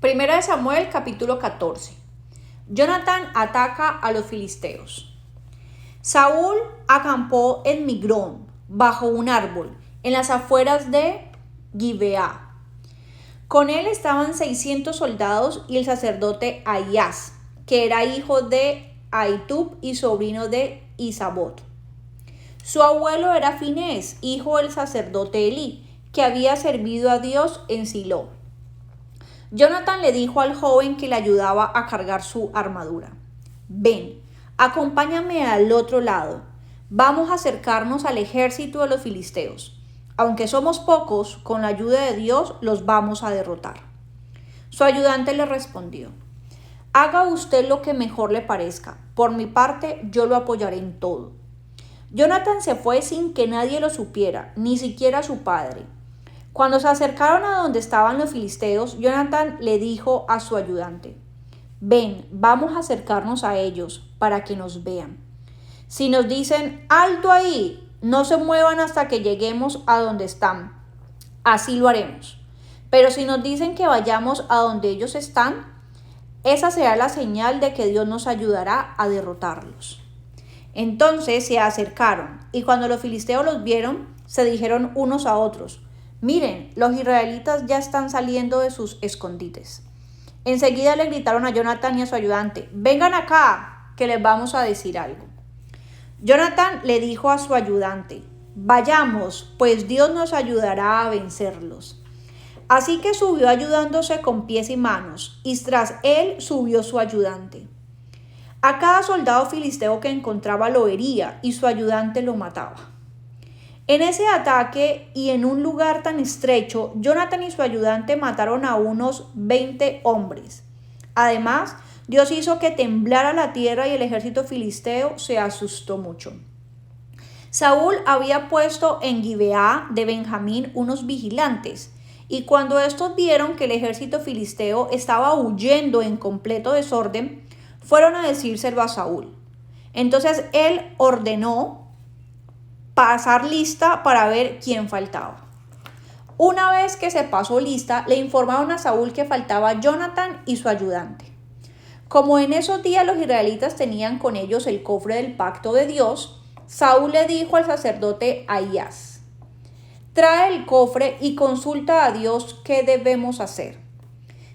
Primera de Samuel, capítulo 14. Jonatán ataca a los filisteos. Saúl acampó en Migrón, bajo un árbol, en las afueras de Gibeá. Con él estaban 600 soldados y el sacerdote Ahías, que era hijo de Ahitub y sobrino de Isabot. Su abuelo era Finés, hijo del sacerdote Elí, que había servido a Dios en Silo. Jonatán le dijo al joven que le ayudaba a cargar su armadura: ven, acompáñame al otro lado. Vamos a acercarnos al ejército de los filisteos. Aunque somos pocos, con la ayuda de Dios los vamos a derrotar. Su ayudante le respondió: haga usted lo que mejor le parezca. Por mi parte, yo lo apoyaré en todo. Jonatán se fue sin que nadie lo supiera, ni siquiera su padre. Cuando se acercaron a donde estaban los filisteos, Jonatán le dijo a su ayudante: ven, vamos a acercarnos a ellos para que nos vean. Si nos dicen: alto ahí, no se muevan hasta que lleguemos a donde están, así lo haremos. Pero si nos dicen que vayamos a donde ellos están, esa será la señal de que Dios nos ayudará a derrotarlos. Entonces se acercaron, y cuando los filisteos los vieron, se dijeron unos a otros: miren, los israelitas ya están saliendo de sus escondites. Enseguida le gritaron a Jonatán y a su ayudante: vengan acá, que les vamos a decir algo. Jonatán le dijo a su ayudante: vayamos, pues Dios nos ayudará a vencerlos. Así que subió ayudándose con pies y manos, y tras él subió su ayudante. A cada soldado filisteo que encontraba lo hería, y su ayudante lo mataba. En ese ataque y en un lugar tan estrecho, Jonatán y su ayudante mataron a unos 20 hombres. Además, Dios hizo que temblara la tierra y el ejército filisteo se asustó mucho. Saúl había puesto en Gibeá de Benjamín unos vigilantes, y cuando estos vieron que el ejército filisteo estaba huyendo en completo desorden, fueron a decírselo a Saúl. Entonces él ordenó pasar lista para ver quién faltaba. Una vez que se pasó lista, le informaron a Saúl que faltaba Jonatán y su ayudante. Como en esos días los israelitas tenían con ellos el cofre del pacto de Dios, Saúl le dijo al sacerdote Ahías: trae el cofre y consulta a Dios qué debemos hacer.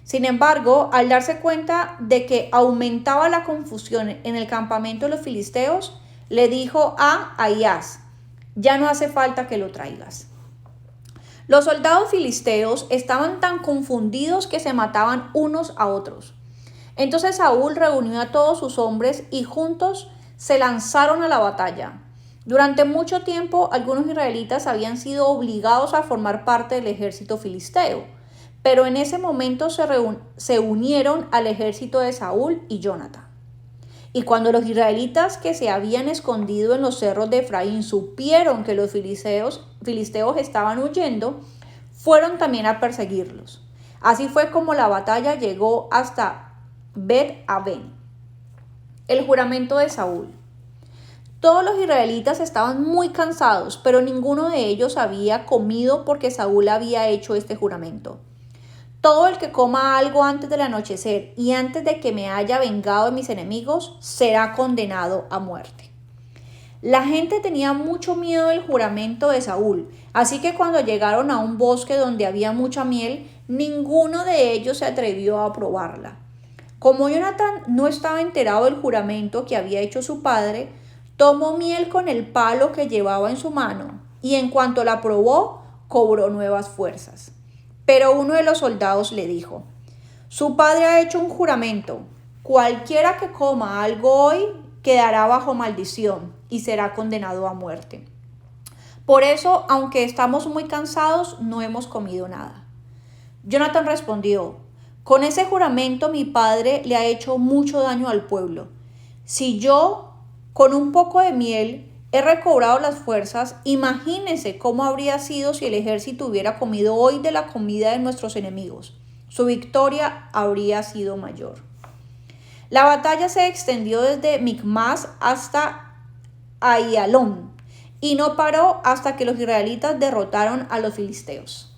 Sin embargo, al darse cuenta de que aumentaba la confusión en el campamento de los filisteos, le dijo a Ahías: ya no hace falta que lo traigas. Los soldados filisteos estaban tan confundidos que se mataban unos a otros. Entonces Saúl reunió a todos sus hombres y juntos se lanzaron a la batalla. Durante mucho tiempo, algunos israelitas habían sido obligados a formar parte del ejército filisteo, pero en ese momento se unieron al ejército de Saúl y Jonatán. Y cuando los israelitas que se habían escondido en los cerros de Efraín supieron que los filisteos estaban huyendo, fueron también a perseguirlos. Así fue como la batalla llegó hasta Bet-Aven. El juramento de Saúl. Todos los israelitas estaban muy cansados, pero ninguno de ellos había comido porque Saúl había hecho este juramento. Todo el que coma algo antes del anochecer y antes de que me haya vengado de mis enemigos será condenado a muerte. La gente tenía mucho miedo del juramento de Saúl, así que cuando llegaron a un bosque donde había mucha miel, ninguno de ellos se atrevió a probarla. Como Jonatán no estaba enterado del juramento que había hecho su padre, tomó miel con el palo que llevaba en su mano y en cuanto la probó, cobró nuevas fuerzas. Pero uno de los soldados le dijo: su padre ha hecho un juramento. Cualquiera que coma algo hoy quedará bajo maldición y será condenado a muerte. Por eso, aunque estamos muy cansados, no hemos comido nada. Jonatán respondió: con ese juramento mi padre le ha hecho mucho daño al pueblo. Si yo, con un poco de miel, he recobrado las fuerzas, imagínense cómo habría sido si el ejército hubiera comido hoy de la comida de nuestros enemigos. Su victoria habría sido mayor. La batalla se extendió desde Micmas hasta Aijalón y no paró hasta que los israelitas derrotaron a los filisteos.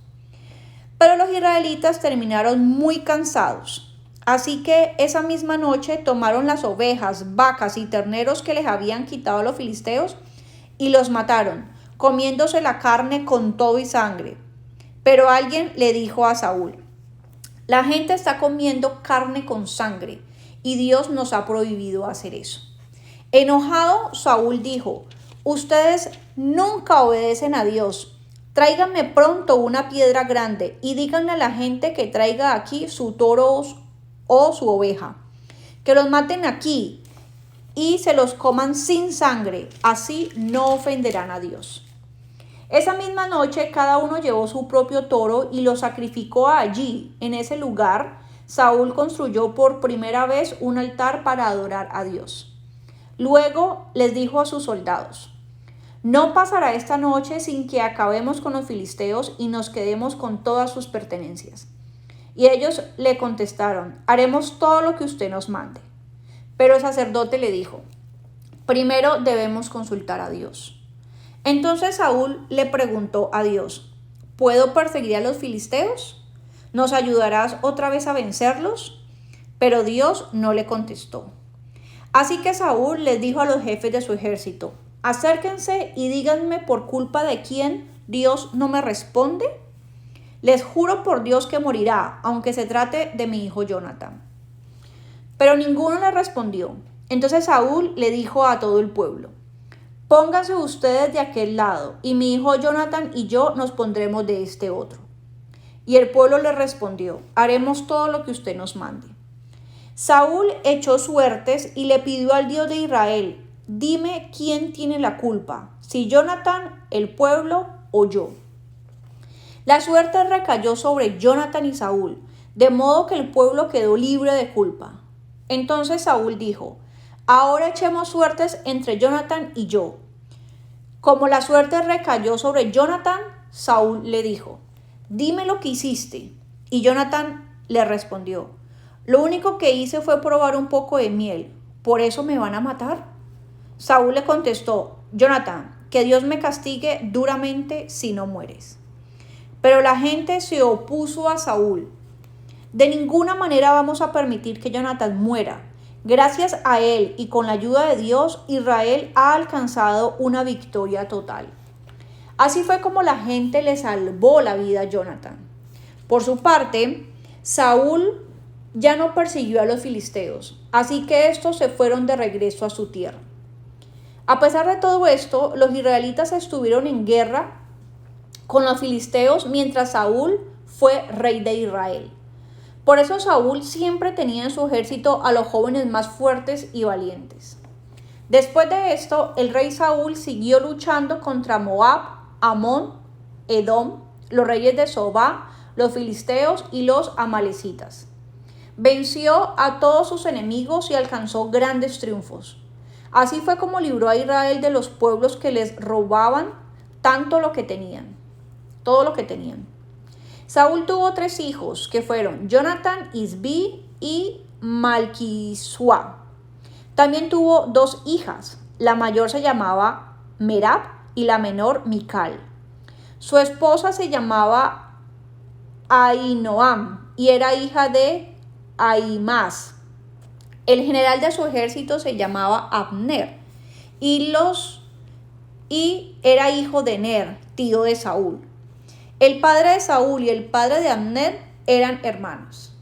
Pero los israelitas terminaron muy cansados. Así que esa misma noche tomaron las ovejas, vacas y terneros que les habían quitado a los filisteos y los mataron, comiéndose la carne con todo y sangre. Pero alguien le dijo a Saúl: la gente está comiendo carne con sangre y Dios nos ha prohibido hacer eso. Enojado, Saúl dijo: ustedes nunca obedecen a Dios. Tráiganme pronto una piedra grande y díganle a la gente que traiga aquí su toro o su oveja. Que los maten aquí y se los coman sin sangre. Así no ofenderán a Dios. Esa misma noche cada uno llevó su propio toro y lo sacrificó allí. En ese lugar, Saúl construyó por primera vez un altar para adorar a Dios. Luego les dijo a sus soldados: no pasará esta noche sin que acabemos con los filisteos y nos quedemos con todas sus pertenencias. Y ellos le contestaron: haremos todo lo que usted nos mande. Pero el sacerdote le dijo: primero debemos consultar a Dios. Entonces Saúl le preguntó a Dios: ¿puedo perseguir a los filisteos? ¿Nos ayudarás otra vez a vencerlos? Pero Dios no le contestó. Así que Saúl les dijo a los jefes de su ejército: acérquense y díganme por culpa de quién Dios no me responde. Les juro por Dios que morirá, aunque se trate de mi hijo Jonatán. Pero ninguno le respondió. Entonces Saúl le dijo a todo el pueblo: pónganse ustedes de aquel lado, y mi hijo Jonatán y yo nos pondremos de este otro. Y el pueblo le respondió: haremos todo lo que usted nos mande. Saúl echó suertes y le pidió al Dios de Israel: dime quién tiene la culpa, si Jonatán, el pueblo o yo. La suerte recayó sobre Jonatán y Saúl, de modo que el pueblo quedó libre de culpa. Entonces Saúl dijo: ahora echemos suertes entre Jonatán y yo. Como la suerte recayó sobre Jonatán, Saúl le dijo: dime lo que hiciste. Y Jonatán le respondió: lo único que hice fue probar un poco de miel. ¿Por eso me van a matar? Saúl le contestó: Jonatán, que Dios me castigue duramente si no mueres. Pero la gente se opuso a Saúl. De ninguna manera vamos a permitir que Jonatán muera. Gracias a él y con la ayuda de Dios, Israel ha alcanzado una victoria total. Así fue como la gente le salvó la vida a Jonatán. Por su parte, Saúl ya no persiguió a los filisteos, así que estos se fueron de regreso a su tierra. A pesar de todo esto, los israelitas estuvieron en guerra con los filisteos mientras Saúl fue rey de Israel. Por eso Saúl siempre tenía en su ejército a los jóvenes más fuertes y valientes. Después de esto, el rey Saúl siguió luchando contra Moab, Amón, Edom, los reyes de Sobá, los filisteos y los amalecitas. Venció a todos sus enemigos y alcanzó grandes triunfos. Así fue como libró a Israel de los pueblos que les robaban todo lo que tenían. Saúl tuvo 3 hijos, que fueron Jonatán, Isbi y Malquisua. También tuvo 2 hijas. La mayor se llamaba Merab y la menor Mical. Su esposa se llamaba Ahinoam y era hija de Ahimaas. El general de su ejército se llamaba Abner y era hijo de Ner, tío de Saúl. El padre de Saúl y el padre de Abner eran hermanos.